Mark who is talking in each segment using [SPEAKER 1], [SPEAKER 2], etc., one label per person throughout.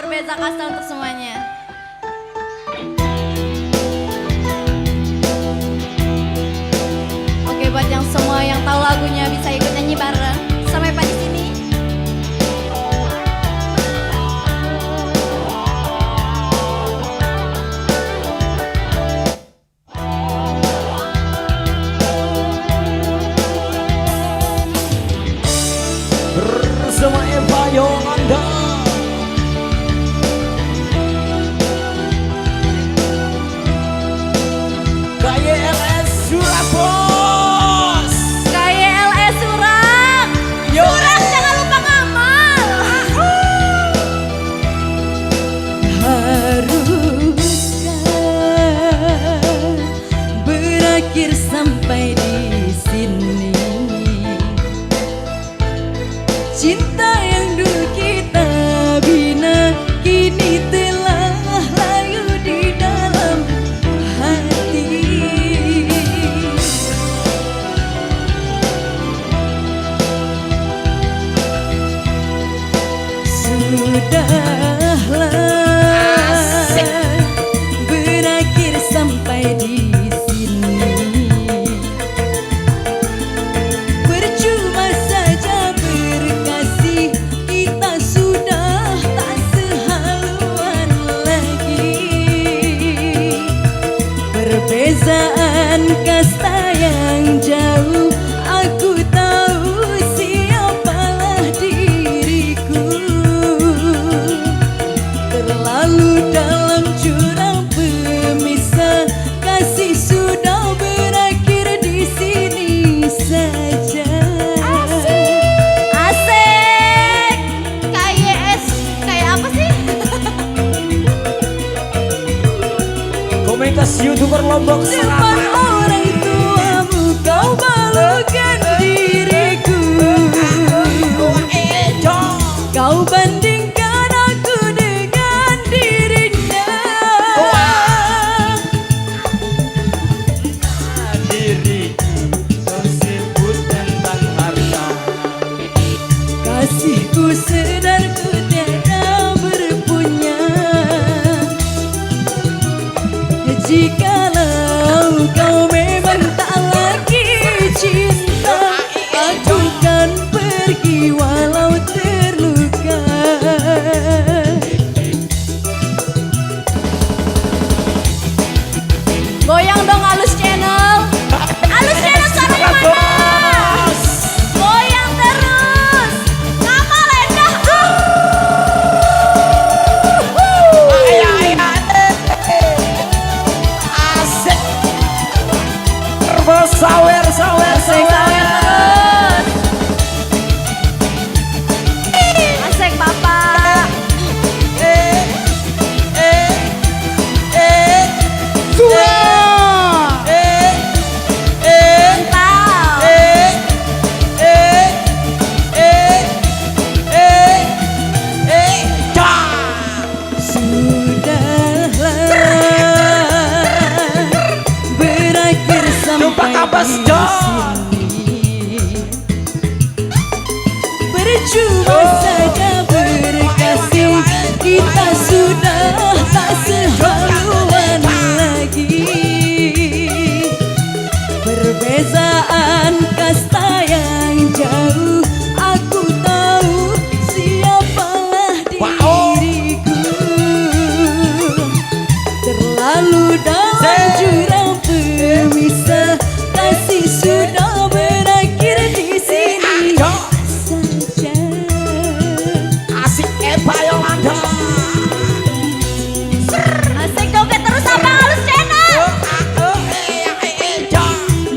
[SPEAKER 1] berbeza kasta untuk semuanya. Oke, buat yang semua yang tahu lagunya bisa ikut nyanyi bareng. Sampai pada sini.
[SPEAKER 2] Bersama Eva Yolanda. KYLS Surabos.
[SPEAKER 1] KYLS Surang.
[SPEAKER 2] Yo.
[SPEAKER 1] Surang jangan lupa ngamal.
[SPEAKER 3] Haruskah berakhir sampai di sini? Cinta yang dulu kita bina kini telah layu di dalam hati. Sudahlah berakhir sampai di sini. Percuma saja berkasih, kita sudah tak sehaluan lagi. Perbezaan kasta yang jauh, aku tahu siapalah diriku. Terlalu dalam jurang pemisah, kasih sudah berakhir di sini saja.
[SPEAKER 1] Asik. KYS kayak apa sih?
[SPEAKER 2] Komunitas YouTuber Lombok
[SPEAKER 3] Depan
[SPEAKER 2] Selatan.
[SPEAKER 3] orang tuamu kau malukan diriku. Kau bandingkan aku dengan dirinya.
[SPEAKER 2] Diri tersebut tentang harta.
[SPEAKER 3] Kasihku sedar ku tiada berpunya. Jikalau kau memang tak lagi cinta, aku kan pergi walau terluka.
[SPEAKER 1] Goyang dong Alus Channel. Alus Channel sampai mana? Goyang terus. Ngamal endah.
[SPEAKER 2] Asik. Sawer sawer
[SPEAKER 1] Asik
[SPEAKER 2] sawer.
[SPEAKER 1] terus. Asik Bapak. Mantap.
[SPEAKER 3] Sudahlah berakhir sampai
[SPEAKER 2] kapas,
[SPEAKER 3] di
[SPEAKER 2] Jo.
[SPEAKER 3] sini. Percuma saja berkasih, kita sudah tak sehaluan lagi. Perbezaan kasta yang jauh, aku tahu siapalah diriku. Terlalu dalam jurang pemisah, kasih sudah berakhir di sini saja.
[SPEAKER 2] Asik Eva Yolanda.
[SPEAKER 1] Asik joget terus Abang Alus Channel.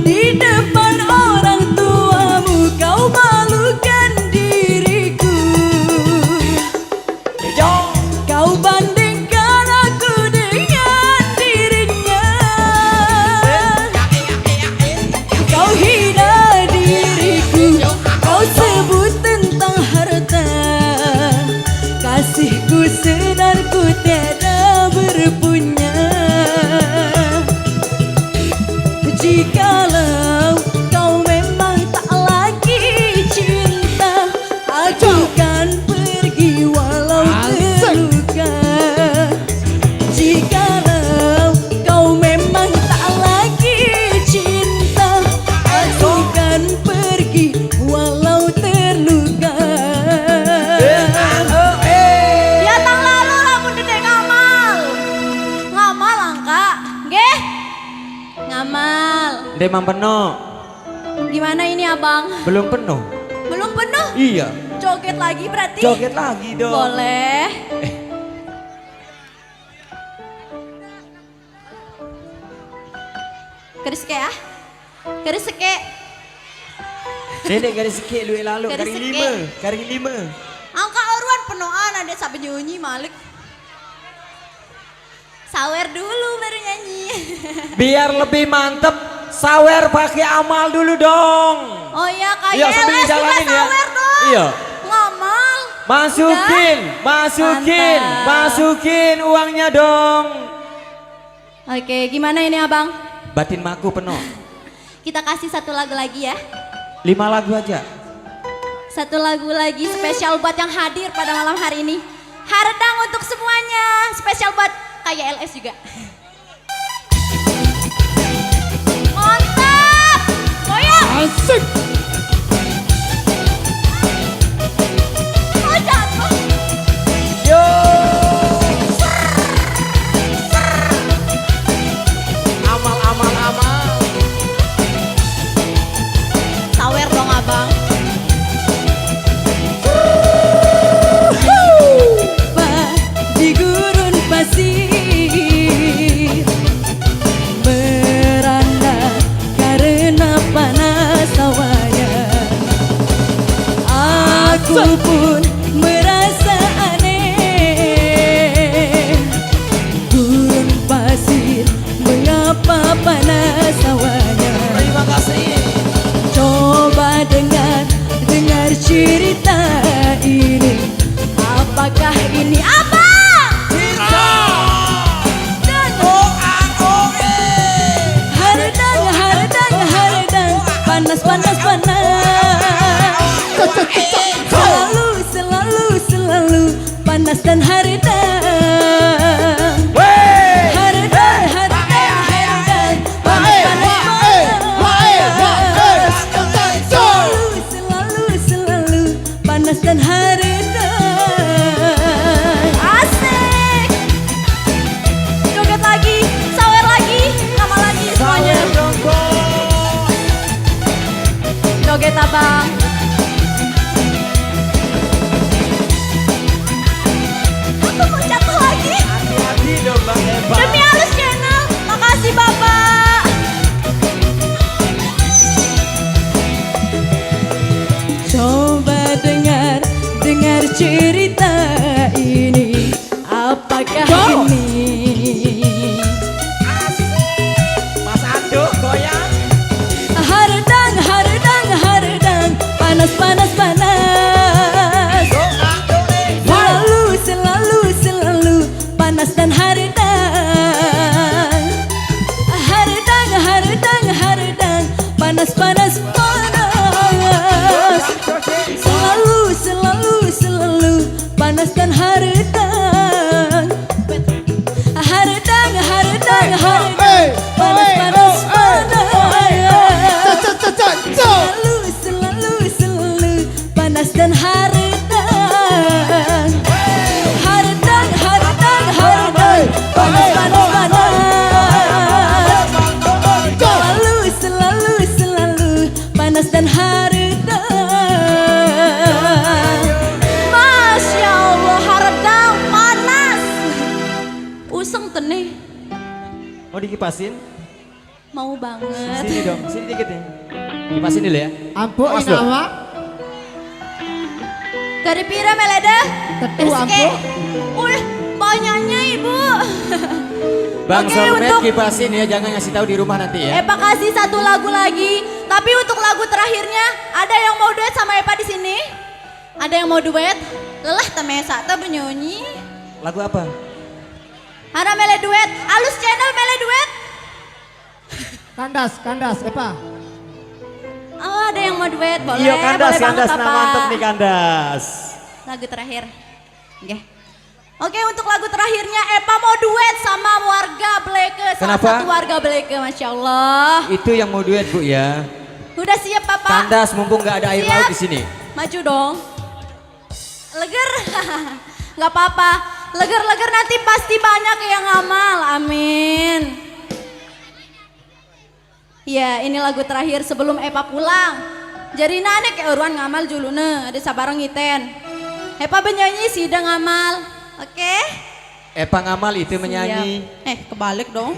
[SPEAKER 3] Di depan orang tuamu kau malukan diriku. Kau bandingkan aku dengan dirinya. Kau hina diriku, kau sebut tentang harta. Kasihku sedar ku tiada berpunya. Jikalau kau memang tak lagi cinta, aku kan pergi walau terluka.
[SPEAKER 2] Demam penuh.
[SPEAKER 1] Gimana ini abang?
[SPEAKER 2] Belum penuh.
[SPEAKER 1] Belum penuh?
[SPEAKER 2] Iya.
[SPEAKER 1] Joget lagi berarti?
[SPEAKER 2] Joget lagi dong.
[SPEAKER 1] Boleh. Keris ke ya? Keris ke?
[SPEAKER 2] Nenek garis sikit lu lalu
[SPEAKER 1] Garis
[SPEAKER 2] garing
[SPEAKER 1] sikit.
[SPEAKER 2] 5. Garing 5.
[SPEAKER 1] Angka oruan penuhan ada sampai nyanyi Malik. Sawer dulu baru nyanyi.
[SPEAKER 2] Biar lebih mantep, sawer pakai amal dulu dong.
[SPEAKER 1] Oh iya kayak
[SPEAKER 2] Iya, sambil
[SPEAKER 1] LS juga
[SPEAKER 2] dijalanin ya.
[SPEAKER 1] sawer dong.
[SPEAKER 2] Iya.
[SPEAKER 1] Ngamal.
[SPEAKER 2] Masukin, masukin,
[SPEAKER 1] Mantap.
[SPEAKER 2] masukin uangnya dong.
[SPEAKER 1] Oke, gimana ini abang?
[SPEAKER 2] Batin maku penuh.
[SPEAKER 1] Kita kasih satu lagu lagi ya.
[SPEAKER 2] 5 lagu aja.
[SPEAKER 1] Satu lagu lagi spesial buat yang hadir pada malam hari ini. Haredang untuk semuanya. Spesial buat kayak LS juga. Mantap. Goyang.
[SPEAKER 2] Asik.
[SPEAKER 1] Oh jatuh.
[SPEAKER 2] Yo. Amal, amal, amal.
[SPEAKER 1] Sawer dong abang.
[SPEAKER 3] Di gurun pasir merana karena panas hawanya. Aku pun merasa aneh. Gurun pasir mengapa panas hawanya?
[SPEAKER 2] Terima kasih.
[SPEAKER 3] Coba dengar cerita ini. Apakah ini abang? Haredang, haredang, haredang, panas, panas, panas. Selalu, selalu, selalu panas dan haredang. Haredang, haredang, haredang, panas, panas, panas. Selalu, selalu, selalu panas dan haredang.
[SPEAKER 1] Asik. Joget lagi, sawer lagi, nama lagi semuanya. Joget abang. Aku mau jatuh lagi.
[SPEAKER 2] Hati-hati dong Bang Eva.
[SPEAKER 1] Demi Halus Channel. Makasih Bapak.
[SPEAKER 3] Coba dengar cerita ini. Apakah ini?
[SPEAKER 2] Mas Ando goyang.
[SPEAKER 3] Haredang, haredang, haredang, panas, panas, panas. Selalu, selalu, selalu panas dan haredang. Haredang, haredang, haredang, panas, panas, panas. Selalu, selalu, selalu panas dan haredang. Haredang, haredang, haredang, panas, panas, panas. Selalu, selalu, selalu panas dan haredang. Haredang, haredang, haredang, panas, panas, panas. Selalu, selalu, selalu panas dan haredang.
[SPEAKER 1] Masya Allah, haredang panas. Useng teneh.
[SPEAKER 2] Mau dikipasin?
[SPEAKER 1] Mau banget.
[SPEAKER 2] Sini dong, sini dikit nih. Kipasin dulu ya.
[SPEAKER 4] Ampuh
[SPEAKER 2] Awas dong.
[SPEAKER 4] inawa,
[SPEAKER 1] Dari pira meleda?
[SPEAKER 4] Tetu,
[SPEAKER 1] Rizky.
[SPEAKER 4] ampuh.
[SPEAKER 1] Udah banyaknya ibu.
[SPEAKER 2] Bang
[SPEAKER 1] Oke,
[SPEAKER 2] Solmed
[SPEAKER 1] untuk-
[SPEAKER 2] kipasin ya, jangan ngasih tahu di rumah nanti ya.
[SPEAKER 1] Epa kasih satu lagu lagi. Tapi untuk lagu terakhirnya, ada yang mau duet sama Epa di sini? Ada yang mau duet? Lelah temesa ta penyanyi.
[SPEAKER 2] Lagu apa?
[SPEAKER 1] Ada mele duet. Halus Channel mele duet.
[SPEAKER 4] kandas, kandas, Epa.
[SPEAKER 1] Oh, ada yang mau duet. Boleh.
[SPEAKER 2] Iya kandas,
[SPEAKER 1] boleh
[SPEAKER 2] kandas,
[SPEAKER 1] banget,
[SPEAKER 2] nah
[SPEAKER 1] Bapak.
[SPEAKER 2] mantep nih kandas.
[SPEAKER 1] Lagu terakhir. Oke. Oke, untuk lagu terakhirnya Epa mau duet sama warga Bleke. Salah
[SPEAKER 2] Kenapa?
[SPEAKER 1] satu warga Bleke, Masya Allah.
[SPEAKER 2] Itu yang mau duet Bu ya.
[SPEAKER 1] Udah siap, Bapak?
[SPEAKER 2] Kandas mumpung nggak ada air
[SPEAKER 1] Siap.
[SPEAKER 2] laut di sini.
[SPEAKER 1] Maju dong. Leger. Nggak apa-apa. Leger-leger nanti pasti banyak yang ngamal. Amin. Ya, ini lagu terakhir sebelum Epa pulang. Jadi nane ke uruan ngamal julune, ada sabarang ngiten. Epa benyanyi sidang ngamal. Oke?
[SPEAKER 2] Epa ngamal itu menyanyi.
[SPEAKER 1] Siap. Kebalik dong.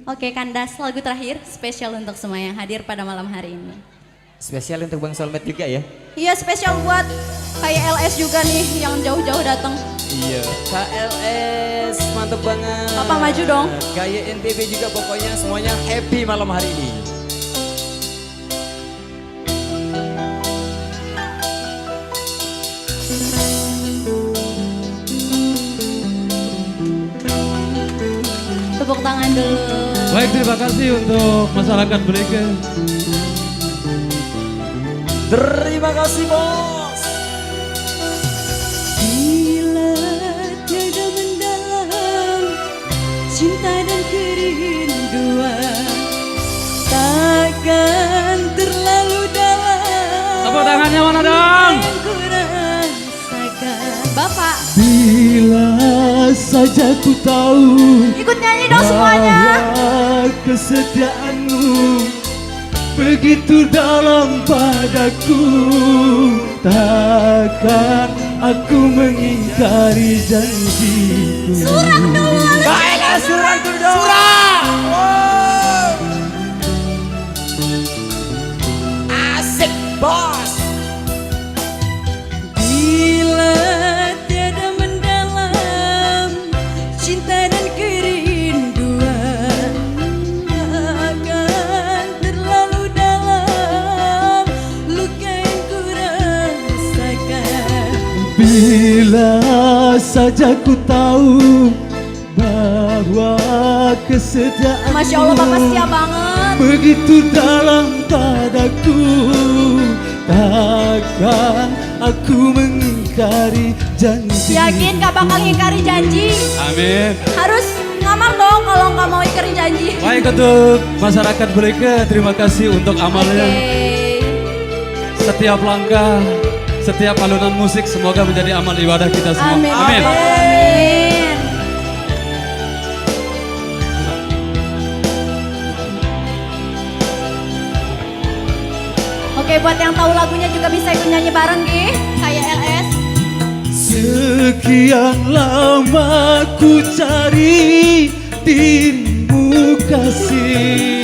[SPEAKER 1] Oke, Kandas, lagu terakhir spesial untuk semua yang hadir pada malam hari ini.
[SPEAKER 2] Spesial untuk Bang Solmed juga ya.
[SPEAKER 1] Iya, spesial buat kayak LS juga nih yang jauh-jauh datang.
[SPEAKER 2] Iya. KLS mantep banget.
[SPEAKER 1] Papa maju dong.
[SPEAKER 2] Gaya NTB juga pokoknya semuanya happy malam hari ini.
[SPEAKER 1] Tepuk tangan dulu.
[SPEAKER 5] Baik, terima kasih untuk masyarakat Brege.
[SPEAKER 2] Terima kasih bos.
[SPEAKER 3] Bila tiada mendalam cinta dan kerinduan, takkan terlalu dalam.
[SPEAKER 5] Tepuk tangannya mana dong?
[SPEAKER 3] Yang ku rasakan.
[SPEAKER 1] Bapak,
[SPEAKER 5] Bila saja ku tahu
[SPEAKER 1] ikut nyanyi dong semuanya.
[SPEAKER 5] bahwa kesetiaanmu begitu dalam padaku, takkan aku mengingkari janjiku.
[SPEAKER 1] Surang dulu.
[SPEAKER 2] Baiklah surang dulu dong. Surang. Asik bos.
[SPEAKER 3] Bila tiada mendalam cinta dan kerinduan, akan terlalu dalam luka yang ku rasakan.
[SPEAKER 5] Bila saja ku tahu bahwa kesetiaanmu
[SPEAKER 1] Masya Allah, Bapak setia banget.
[SPEAKER 5] begitu dalam padaku, takkan aku mengingkari janji.
[SPEAKER 1] Yakin gak bakal ngingkari janji?
[SPEAKER 5] Amin.
[SPEAKER 1] Harus ngamal dong kalau nggak mau ingkari janji.
[SPEAKER 5] Baik, untuk masyarakat Brege, terima kasih untuk amalnya. Setiap langkah, setiap alunan musik semoga menjadi amal ibadah kita semua.
[SPEAKER 1] Amin.
[SPEAKER 5] Amin.
[SPEAKER 1] Amin. Oke, buat yang tahu lagunya juga bisa ikut nyanyi bareng, Gi. Kayak LS.
[SPEAKER 5] Sekian lama ku cari dirimu kasih,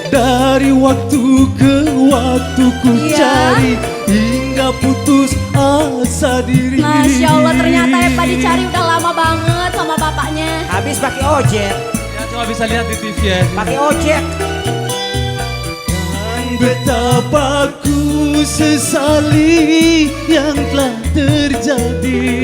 [SPEAKER 5] dari waktu ke waktu ku
[SPEAKER 1] Iya.
[SPEAKER 5] cari hingga putus asa diri.
[SPEAKER 1] Masya Allah, ternyata Epa dicari udah lama banget sama bapaknya.
[SPEAKER 2] Habis pakai ojek.
[SPEAKER 5] Ya, cuma bisa lihat di TV ya.
[SPEAKER 2] Pakai ojek.
[SPEAKER 5] Betapa ku sesali yang telah terjadi,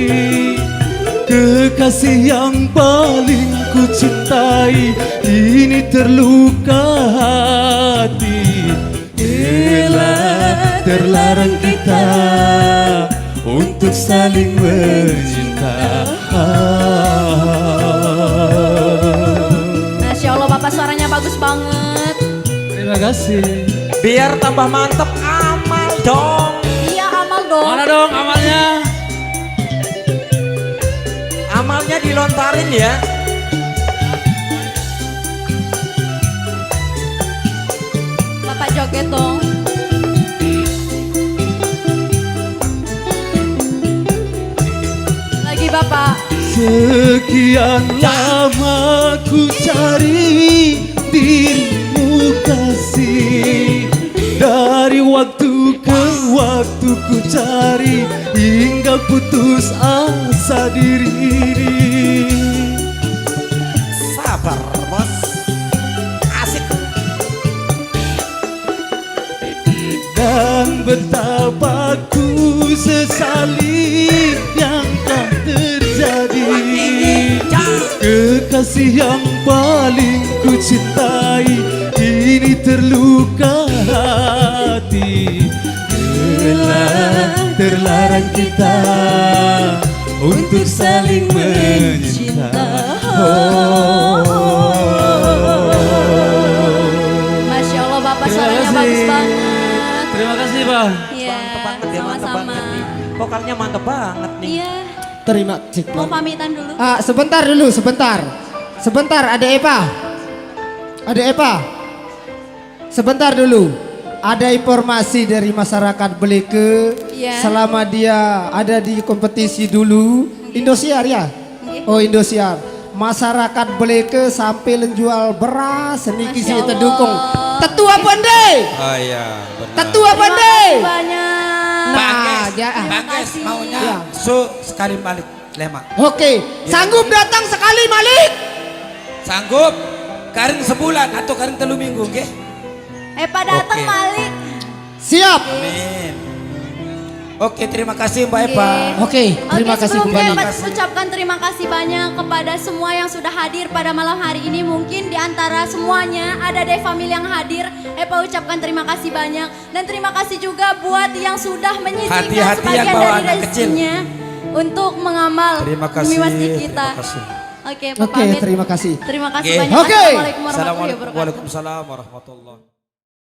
[SPEAKER 5] kekasih yang paling ku cintai ini terluka hati. Elah, terlarang kita untuk saling mencinta.
[SPEAKER 1] Masya Allah, Bapak suaranya bagus banget.
[SPEAKER 5] Terima kasih.
[SPEAKER 2] Biar tambah mantep amal dong.
[SPEAKER 1] Iya, amal dong.
[SPEAKER 5] Mana dong amalnya?
[SPEAKER 2] Amalnya dilontarin ya.
[SPEAKER 1] Bapak joget dong. Lagi Bapak.
[SPEAKER 5] Sekian lama ku cari dirimu kasih, dari waktu ke waktu ku cari hingga putus asa diri.
[SPEAKER 2] Sabar bos. Asik.
[SPEAKER 5] Dan betapa ku sesali yang telah terjadi, kekasih yang paling ku cintai ini terluka hati. Terlarang kita untuk saling mencinta.
[SPEAKER 1] Masya Allah, Bapak
[SPEAKER 5] Terima
[SPEAKER 1] suaranya
[SPEAKER 5] kasih.
[SPEAKER 1] bagus banget.
[SPEAKER 5] Terima kasih, Bang.
[SPEAKER 1] Iya,
[SPEAKER 2] Mantep banget ya, mantep
[SPEAKER 1] sama-sama.
[SPEAKER 2] banget nih. Vokalnya mantep banget nih.
[SPEAKER 1] Iya,
[SPEAKER 4] Terima cik.
[SPEAKER 1] mau pamitan dulu.
[SPEAKER 4] Sebentar dulu, sebentar. Sebentar, ada Epa. Adik Epa, sebentar dulu. Ada informasi dari masyarakat Beleke
[SPEAKER 1] Iya.
[SPEAKER 4] selama dia ada di kompetisi dulu Indosiar ya?
[SPEAKER 1] Nggih.
[SPEAKER 4] Oh Indosiar. Masyarakat Beleke sampai menjual beras seniki
[SPEAKER 1] Masya
[SPEAKER 4] sih
[SPEAKER 1] Allah.
[SPEAKER 4] terdukung. Tetua Pandai.
[SPEAKER 2] Oh iya, benar.
[SPEAKER 4] Tetua
[SPEAKER 1] Terima
[SPEAKER 4] Pandai.
[SPEAKER 1] kasih banyak.
[SPEAKER 4] Nah, ya.
[SPEAKER 2] Bang Ges
[SPEAKER 1] kasih.
[SPEAKER 2] maunya
[SPEAKER 4] Ya.
[SPEAKER 2] sekali balik lema.
[SPEAKER 4] Oke, sanggup datang sekali Malik?
[SPEAKER 2] Sanggup? Karin sebulan atau karin 3 minggu, nggih?
[SPEAKER 1] Epa datang
[SPEAKER 2] Oke.
[SPEAKER 1] Malik.
[SPEAKER 4] Siap.
[SPEAKER 2] Amin. Oke, terima kasih Mbak Epa.
[SPEAKER 4] Oke, terima kasih
[SPEAKER 1] sebelumnya
[SPEAKER 4] kembali.
[SPEAKER 1] Epa ucapkan terima kasih banyak kepada semua yang sudah hadir pada malam hari ini. Mungkin di antara semuanya ada dari family yang hadir. Epa ucapkan terima kasih banyak. Dan terima kasih juga buat yang sudah menyisihkan
[SPEAKER 2] Hati-hati yang
[SPEAKER 1] sebagian
[SPEAKER 2] bawa
[SPEAKER 1] dari
[SPEAKER 2] anak kecil.
[SPEAKER 1] rezekinya untuk mengamal
[SPEAKER 2] Terima
[SPEAKER 1] demi
[SPEAKER 2] kasih.
[SPEAKER 1] masjid kita.
[SPEAKER 2] Terima kasih.
[SPEAKER 1] Oke,
[SPEAKER 4] Oke,
[SPEAKER 1] pamit.
[SPEAKER 4] terima kasih.
[SPEAKER 1] Terima kasih
[SPEAKER 2] Oke.
[SPEAKER 1] banyak.
[SPEAKER 4] Oke.
[SPEAKER 1] Assalamualaikum warahmatullahi
[SPEAKER 2] Assalamualaikum
[SPEAKER 1] wabarakatuh.
[SPEAKER 2] Waalaikumsalam warahmatullahi